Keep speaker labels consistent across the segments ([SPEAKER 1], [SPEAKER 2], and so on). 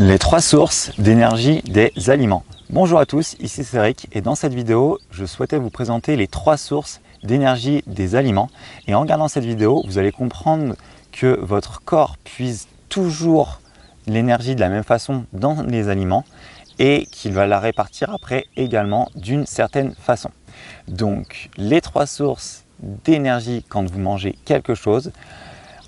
[SPEAKER 1] Les trois sources d'énergie des aliments. Bonjour à tous, ici c'est Eric et dans cette vidéo, je souhaitais vous présenter les trois sources d'énergie des aliments. Et en regardant cette vidéo, vous allez comprendre que votre corps puise toujours l'énergie de la même façon dans les aliments et qu'il va la répartir après également d'une certaine façon. Donc, les trois sources d'énergie quand vous mangez quelque chose.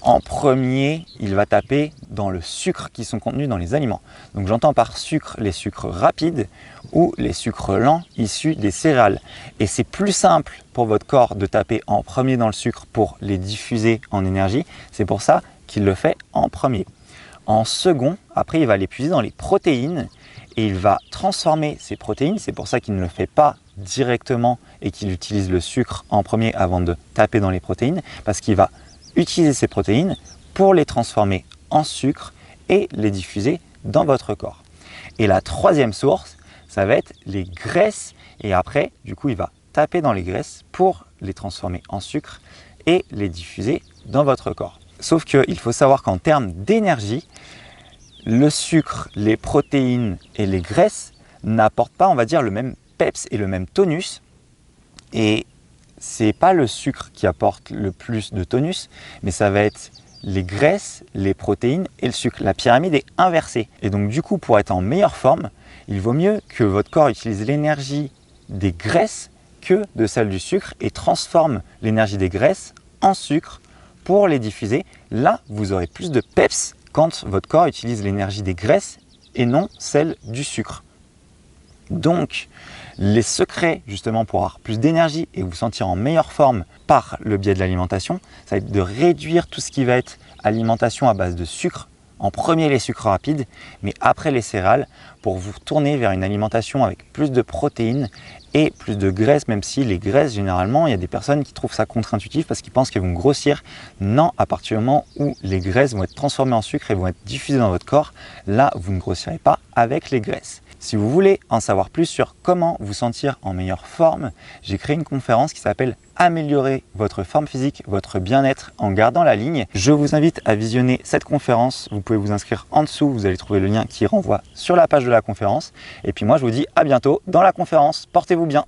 [SPEAKER 1] En premier, il va taper dans le sucre qui sont contenus dans les aliments. Donc j'entends par sucre les sucres rapides ou les sucres lents issus des céréales. Et c'est plus simple pour votre corps de taper en premier dans le sucre pour les diffuser en énergie. C'est pour ça qu'il le fait en premier. En second, après il va les puiser dans les protéines et il va transformer ces protéines. C'est pour ça qu'il ne le fait pas directement et qu'il utilise le sucre en premier avant de taper dans les protéines, parce qu'il va utiliser ces protéines pour les transformer en sucre et les diffuser dans votre corps. Et la troisième source, ça va être les graisses. Et après, du coup, il va taper dans les graisses pour les transformer en sucre et les diffuser dans votre corps. Sauf qu'il faut savoir qu'en termes d'énergie, le sucre, les protéines et les graisses n'apportent pas, on va dire, le même peps et le même tonus. Et c'est pas le sucre qui apporte le plus de tonus, mais ça va être les graisses, les protéines et le sucre. La pyramide est inversée. Et donc du coup, pour être en meilleure forme, il vaut mieux que votre corps utilise l'énergie des graisses que de celle du sucre et transforme l'énergie des graisses en sucre pour les diffuser. Là, vous aurez plus de peps quand votre corps utilise l'énergie des graisses et non celle du sucre. Donc, les secrets justement pour avoir plus d'énergie et vous sentir en meilleure forme par le biais de l'alimentation, ça va être de réduire tout ce qui va être alimentation à base de sucre. En premier les sucres rapides, mais après les céréales, pour vous tourner vers une alimentation avec plus de protéines et plus de graisses, même si les graisses, généralement, il y a des personnes qui trouvent ça contre-intuitif parce qu'ils pensent qu'elles vont grossir. Non, à partir du moment où les graisses vont être transformées en sucre et vont être diffusées dans votre corps, là, vous ne grossirez pas avec les graisses. Si vous voulez en savoir plus sur comment vous sentir en meilleure forme, j'ai créé une conférence qui s'appelle « Améliorer votre forme physique, votre bien-être en gardant la ligne ». Je vous invite à visionner cette conférence. Vous pouvez vous inscrire en dessous, vous allez trouver le lien qui renvoie sur la page de la conférence. Et puis moi, je vous dis à bientôt dans la conférence. Portez-vous bien.